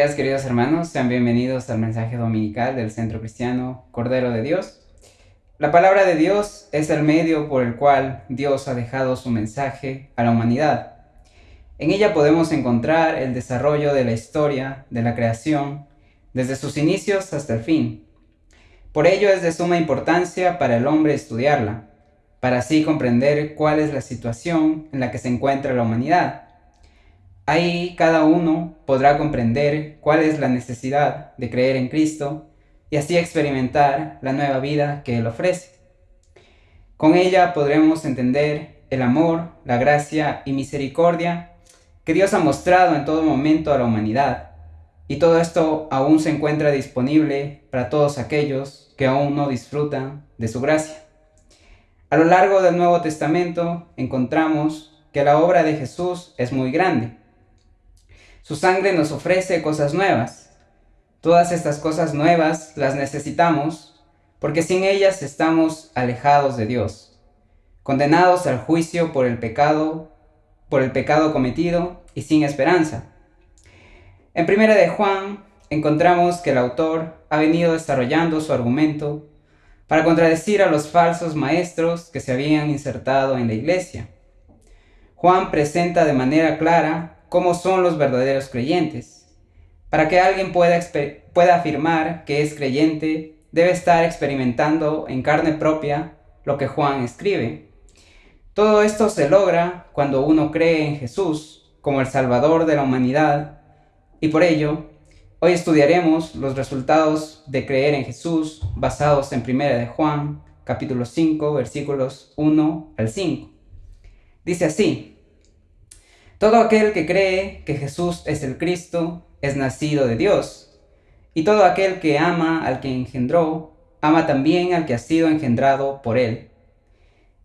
días, queridos hermanos, sean bienvenidos al mensaje dominical del Centro Cristiano Cordero de Dios. La palabra de Dios es el medio por el cual Dios ha dejado su mensaje a la humanidad. En ella podemos encontrar el desarrollo de la historia de la creación, desde sus inicios hasta el fin. Por ello es de suma importancia para el hombre estudiarla, para así comprender cuál es la situación en la que se encuentra la humanidad. Ahí cada uno podrá comprender cuál es la necesidad de creer en Cristo y así experimentar la nueva vida que Él ofrece. Con ella podremos entender el amor, la gracia y misericordia que Dios ha mostrado en todo momento a la humanidad. Y todo esto aún se encuentra disponible para todos aquellos que aún no disfrutan de su gracia. A lo largo del Nuevo Testamento encontramos que la obra de Jesús es muy grande. Su sangre nos ofrece cosas nuevas. Todas estas cosas nuevas las necesitamos porque sin ellas estamos alejados de Dios, condenados al juicio por el pecado cometido y sin esperanza. En 1 de Juan encontramos que el autor ha venido desarrollando su argumento para contradecir a los falsos maestros que se habían insertado en la iglesia. Juan presenta de manera clara cómo son los verdaderos creyentes. Para que alguien pueda afirmar que es creyente, debe estar experimentando en carne propia lo que Juan escribe. Todo esto se logra cuando uno cree en Jesús como el Salvador de la humanidad, y por ello, hoy estudiaremos los resultados de creer en Jesús basados en 1 de Juan, capítulo 5, versículos 1 al 5. Dice así: todo aquel que cree que Jesús es el Cristo es nacido de Dios, y todo aquel que ama al que engendró, ama también al que ha sido engendrado por él.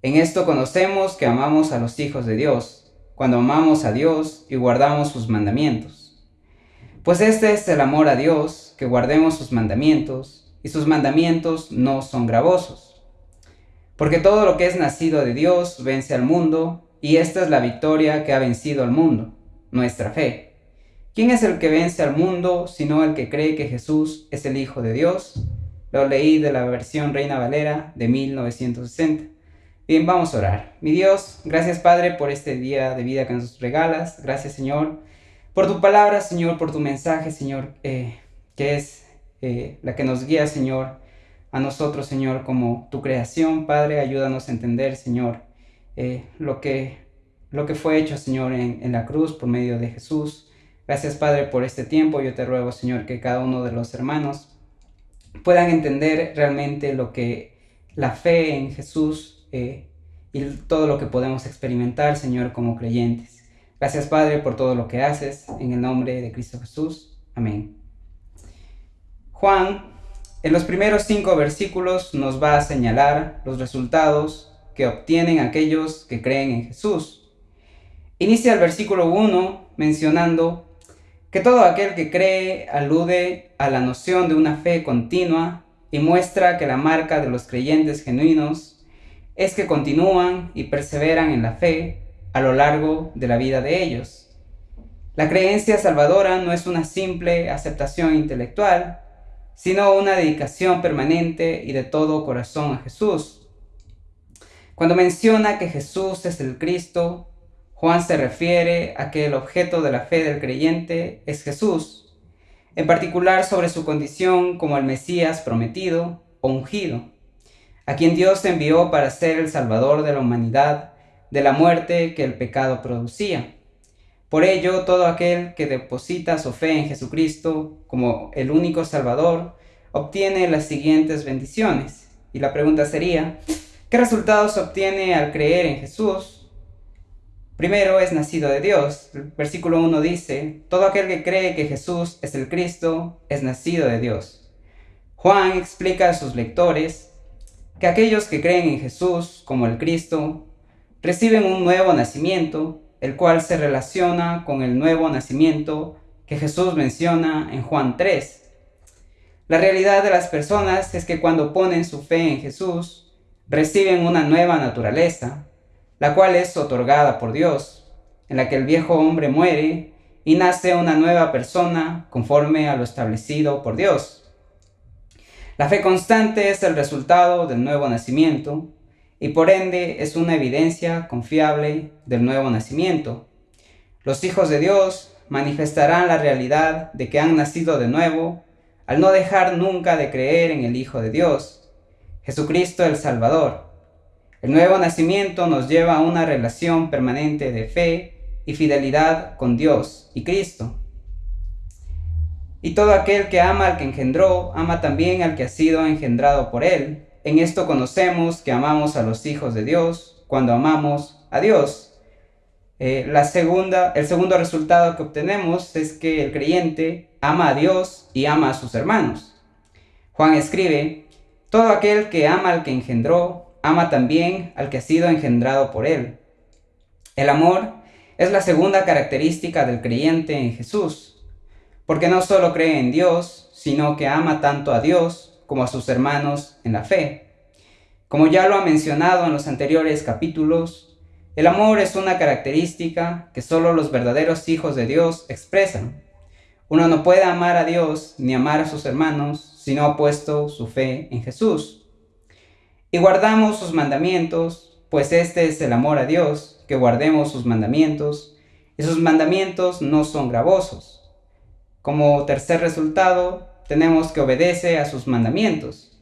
En esto conocemos que amamos a los hijos de Dios, cuando amamos a Dios y guardamos sus mandamientos. Pues este es el amor a Dios, que guardemos sus mandamientos, y sus mandamientos no son gravosos. Porque todo lo que es nacido de Dios vence al mundo, y esta es la victoria que ha vencido al mundo, nuestra fe. ¿Quién es el que vence al mundo, sino el que cree que Jesús es el Hijo de Dios? Lo leí de la versión Reina Valera de 1960. Bien, vamos a orar. Mi Dios, gracias Padre por este día de vida que nos regalas. Gracias Señor por tu palabra, Señor, por tu mensaje, Señor, que es la que nos guía, Señor, a nosotros, Señor, como tu creación. Padre, ayúdanos a entender, Señor, lo que fue hecho, Señor, en la cruz por medio de Jesús. Gracias, Padre, por este tiempo. Yo te ruego, Señor, que cada uno de los hermanos puedan entender realmente lo que la fe en Jesús y todo lo que podemos experimentar, Señor, como creyentes. Gracias, Padre, por todo lo que haces. En el nombre de Cristo Jesús. Amén. Juan, en los primeros 5 versículos, nos va a señalar los resultados que obtienen aquellos que creen en Jesús. Inicia el versículo 1 mencionando que todo aquel que cree alude a la noción de una fe continua y muestra que la marca de los creyentes genuinos es que continúan y perseveran en la fe a lo largo de la vida de ellos. La creencia salvadora no es una simple aceptación intelectual, sino una dedicación permanente y de todo corazón a Jesús. Cuando menciona que Jesús es el Cristo, Juan se refiere a que el objeto de la fe del creyente es Jesús, en particular sobre su condición como el Mesías prometido o ungido, a quien Dios envió para ser el Salvador de la humanidad de la muerte que el pecado producía. Por ello, todo aquel que deposita su fe en Jesucristo como el único Salvador obtiene las siguientes bendiciones. Y la pregunta sería: ¿qué resultados obtiene al creer en Jesús? Primero, es nacido de Dios. El versículo 1 dice: todo aquel que cree que Jesús es el Cristo es nacido de Dios. Juan explica a sus lectores que aquellos que creen en Jesús como el Cristo reciben un nuevo nacimiento, el cual se relaciona con el nuevo nacimiento que Jesús menciona en Juan 3. La realidad de las personas es que cuando ponen su fe en Jesús, reciben una nueva naturaleza, la cual es otorgada por Dios, en la que el viejo hombre muere y nace una nueva persona conforme a lo establecido por Dios. La fe constante es el resultado del nuevo nacimiento y por ende es una evidencia confiable del nuevo nacimiento. Los hijos de Dios manifestarán la realidad de que han nacido de nuevo al no dejar nunca de creer en el Hijo de Dios, Jesucristo el Salvador. El nuevo nacimiento nos lleva a una relación permanente de fe y fidelidad con Dios y Cristo. Y todo aquel que ama al que engendró, ama también al que ha sido engendrado por él. En esto conocemos que amamos a los hijos de Dios cuando amamos a Dios. El segundo resultado que obtenemos es que el creyente ama a Dios y ama a sus hermanos. Juan escribe: todo aquel que ama al que engendró, ama también al que ha sido engendrado por él. El amor es la segunda característica del creyente en Jesús, porque no solo cree en Dios, sino que ama tanto a Dios como a sus hermanos en la fe. Como ya lo ha mencionado en los anteriores capítulos, el amor es una característica que solo los verdaderos hijos de Dios expresan. Uno no puede amar a Dios ni amar a sus hermanos si no ha puesto su fe en Jesús. Y guardamos sus mandamientos, pues este es el amor a Dios, que guardemos sus mandamientos, y sus mandamientos no son gravosos. Como tercer resultado, tenemos que obedece a sus mandamientos.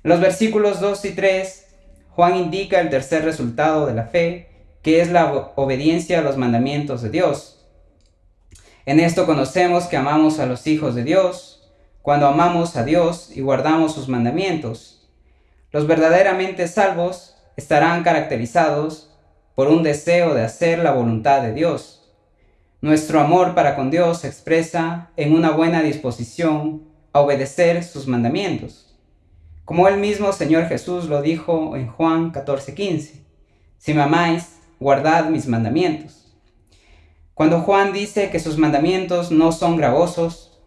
En los versículos 2 y 3, Juan indica el tercer resultado de la fe, que es la obediencia a los mandamientos de Dios. En esto conocemos que amamos a los hijos de Dios, cuando amamos a Dios y guardamos sus mandamientos. Los verdaderamente salvos estarán caracterizados por un deseo de hacer la voluntad de Dios. Nuestro amor para con Dios se expresa en una buena disposición a obedecer sus mandamientos. Como el mismo Señor Jesús lo dijo en Juan 14:15, si me amáis, guardad mis mandamientos. Cuando Juan dice que sus mandamientos no son gravosos,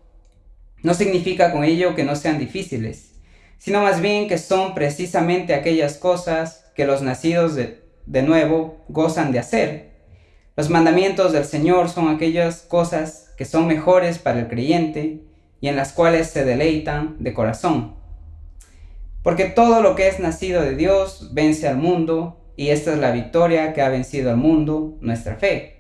no significa con ello que no sean difíciles, sino más bien que son precisamente aquellas cosas que los nacidos de nuevo gozan de hacer. Los mandamientos del Señor son aquellas cosas que son mejores para el creyente y en las cuales se deleitan de corazón. Porque todo lo que es nacido de Dios vence al mundo, y esta es la victoria que ha vencido al mundo, nuestra fe.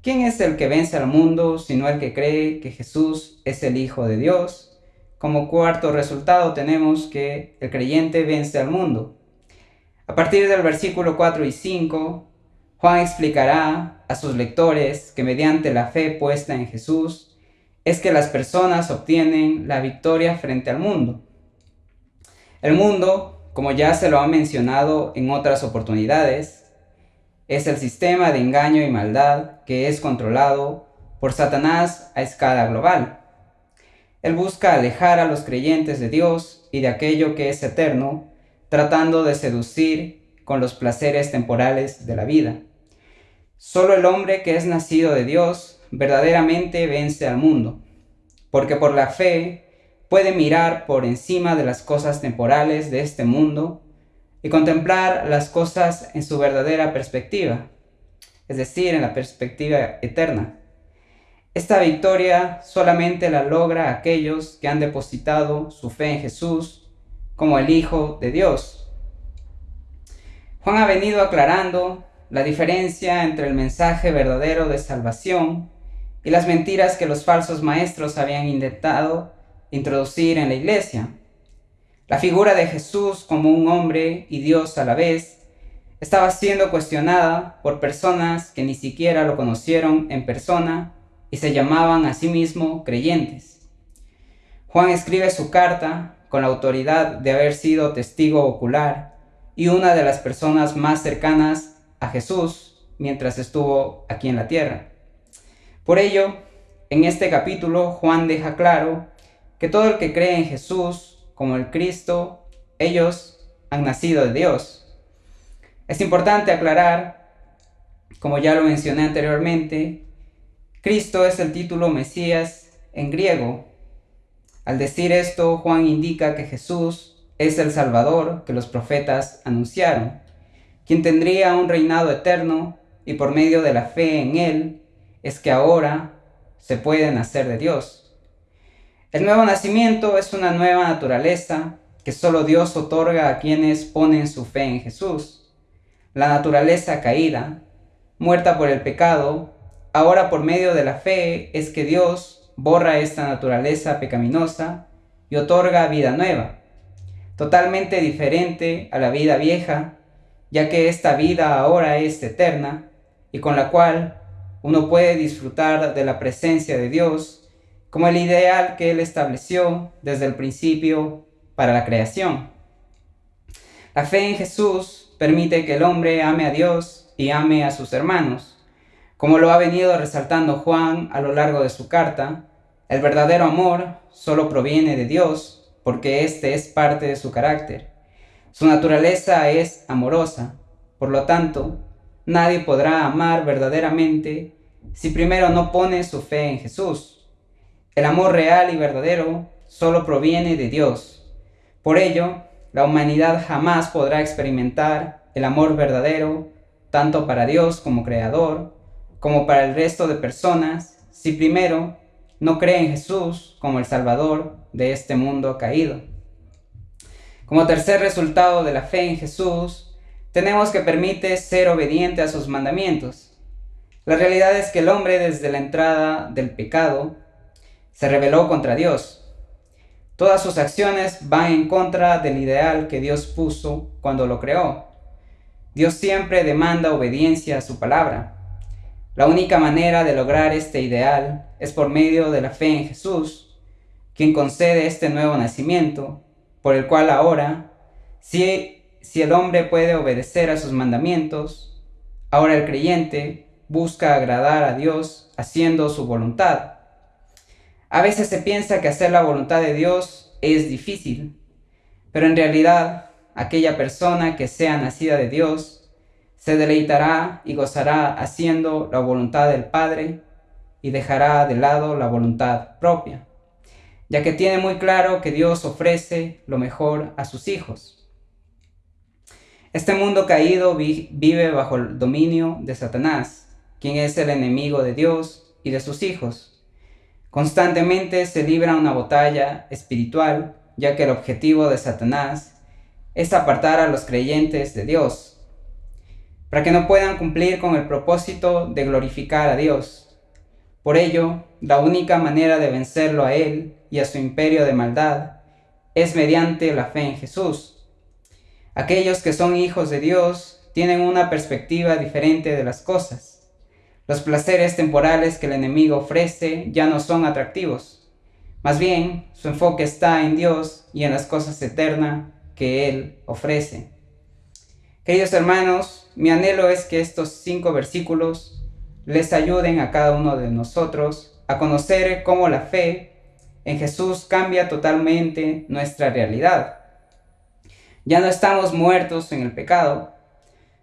¿Quién es el que vence al mundo sino el que cree que Jesús es el Hijo de Dios? Como cuarto resultado tenemos que el creyente vence al mundo. A partir del versículo 4 y 5, Juan explicará a sus lectores que mediante la fe puesta en Jesús es que las personas obtienen la victoria frente al mundo. El mundo, como ya se lo ha mencionado en otras oportunidades, es el sistema de engaño y maldad que es controlado por Satanás a escala global. Él busca alejar a los creyentes de Dios y de aquello que es eterno, tratando de seducir con los placeres temporales de la vida. Solo el hombre que es nacido de Dios verdaderamente vence al mundo, porque por la fe puede mirar por encima de las cosas temporales de este mundo y contemplar las cosas en su verdadera perspectiva, es decir, en la perspectiva eterna. Esta victoria solamente la logra aquellos que han depositado su fe en Jesús como el Hijo de Dios. Juan ha venido aclarando la diferencia entre el mensaje verdadero de salvación y las mentiras que los falsos maestros habían intentado introducir en la iglesia. La figura de Jesús como un hombre y Dios a la vez estaba siendo cuestionada por personas que ni siquiera lo conocieron en persona y se llamaban a sí mismos creyentes. Juan escribe su carta con la autoridad de haber sido testigo ocular y una de las personas más cercanas a Jesús mientras estuvo aquí en la tierra. Por ello, en este capítulo Juan deja claro que todo el que cree en Jesús como el Cristo, ellos han nacido de Dios. Es importante aclarar, como ya lo mencioné anteriormente, Cristo es el título Mesías en griego. Al decir esto, Juan indica que Jesús es el Salvador que los profetas anunciaron, quien tendría un reinado eterno y por medio de la fe en él, es que ahora se puede nacer de Dios. El nuevo nacimiento es una nueva naturaleza que solo Dios otorga a quienes ponen su fe en Jesús. La naturaleza caída, muerta por el pecado, ahora por medio de la fe es que Dios borra esta naturaleza pecaminosa y otorga vida nueva, totalmente diferente a la vida vieja, ya que esta vida ahora es eterna y con la cual uno puede disfrutar de la presencia de Dios como el ideal que Él estableció desde el principio para la creación. La fe en Jesús permite que el hombre ame a Dios y ame a sus hermanos. Como lo ha venido resaltando Juan a lo largo de su carta, el verdadero amor solo proviene de Dios porque este es parte de su carácter. Su naturaleza es amorosa, por lo tanto, nadie podrá amar verdaderamente si primero no pone su fe en Jesús. El amor real y verdadero solo proviene de Dios. Por ello, la humanidad jamás podrá experimentar el amor verdadero, tanto para Dios como Creador, como para el resto de personas, si primero no cree en Jesús como el Salvador de este mundo caído. Como tercer resultado de la fe en Jesús, tenemos que permite ser obediente a sus mandamientos. La realidad es que el hombre desde la entrada del pecado se rebeló contra Dios. Todas sus acciones van en contra del ideal que Dios puso cuando lo creó. Dios siempre demanda obediencia a su palabra. La única manera de lograr este ideal es por medio de la fe en Jesús, quien concede este nuevo nacimiento, por el cual ahora, si el hombre puede obedecer a sus mandamientos, ahora el creyente busca agradar a Dios haciendo su voluntad. A veces se piensa que hacer la voluntad de Dios es difícil, pero en realidad aquella persona que sea nacida de Dios se deleitará y gozará haciendo la voluntad del Padre y dejará de lado la voluntad propia, ya que tiene muy claro que Dios ofrece lo mejor a sus hijos. Este mundo caído vive bajo el dominio de Satanás, quien es el enemigo de Dios y de sus hijos. Constantemente se libra una batalla espiritual, ya que el objetivo de Satanás es apartar a los creyentes de Dios, para que no puedan cumplir con el propósito de glorificar a Dios. Por ello, la única manera de vencerlo a él y a su imperio de maldad es mediante la fe en Jesús. Aquellos que son hijos de Dios tienen una perspectiva diferente de las cosas. Los placeres temporales que el enemigo ofrece ya no son atractivos. Más bien, su enfoque está en Dios y en las cosas eternas que Él ofrece. Queridos hermanos, mi anhelo es que estos 5 versículos les ayuden a cada uno de nosotros a conocer cómo la fe en Jesús cambia totalmente nuestra realidad. Ya no estamos muertos en el pecado.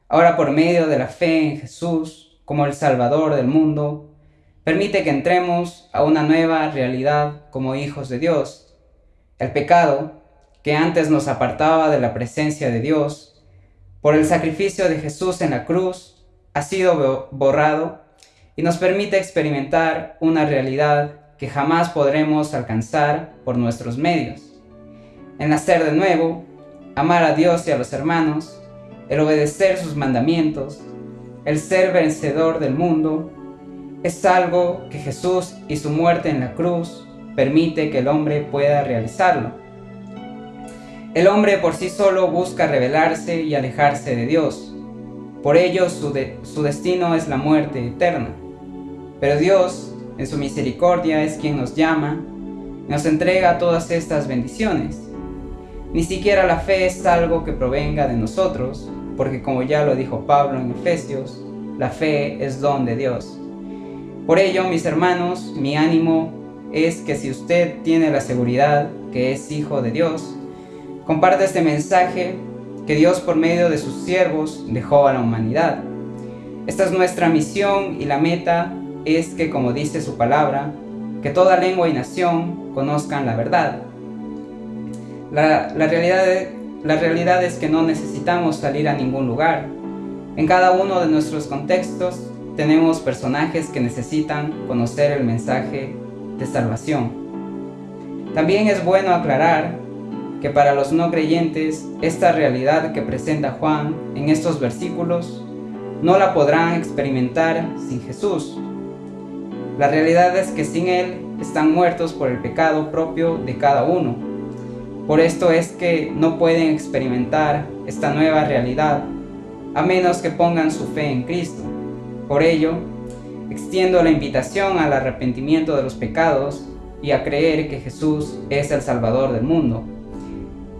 Ahora, por medio de la fe en Jesús, como el Salvador del mundo, permite que entremos a una nueva realidad como hijos de Dios. El pecado, que antes nos apartaba de la presencia de Dios, por el sacrificio de Jesús en la cruz, ha sido borrado y nos permite experimentar una realidad que jamás podremos alcanzar por nuestros medios. El nacer de nuevo, amar a Dios y a los hermanos, el obedecer sus mandamientos, el ser vencedor del mundo, es algo que Jesús y su muerte en la cruz permite que el hombre pueda realizarlo. El hombre por sí solo busca rebelarse y alejarse de Dios. Por ello su destino es la muerte eterna. Pero Dios, en su misericordia, es quien nos llama, nos entrega todas estas bendiciones. Ni siquiera la fe es algo que provenga de nosotros, porque como ya lo dijo Pablo en Efesios, la fe es don de Dios. Por ello, mis hermanos, mi ánimo es que si usted tiene la seguridad que es hijo de Dios, comparte este mensaje que Dios por medio de sus siervos dejó a la humanidad. Esta es nuestra misión y la meta es que, como dice su palabra, que toda lengua y nación conozcan la verdad. La realidad es que no necesitamos salir a ningún lugar. En cada uno de nuestros contextos tenemos personajes que necesitan conocer el mensaje de salvación. También es bueno aclarar que para los no creyentes, esta realidad que presenta Juan en estos versículos no la podrán experimentar sin Jesús. La realidad es que sin Él están muertos por el pecado propio de cada uno. Por esto es que no pueden experimentar esta nueva realidad a menos que pongan su fe en Cristo. Por ello, extiendo la invitación al arrepentimiento de los pecados y a creer que Jesús es el Salvador del mundo,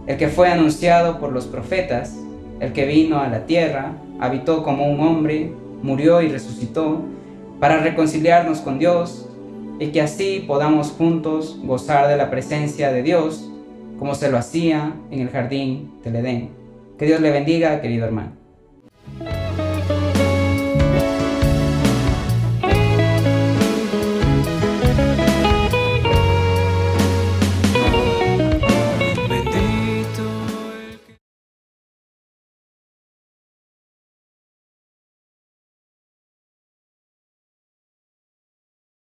el que fue anunciado por los profetas, el que vino a la tierra, habitó como un hombre, murió y resucitó para reconciliarnos con Dios y que así podamos juntos gozar de la presencia de Dios como se lo hacía en el jardín del Edén. Que Dios le bendiga, querido hermano.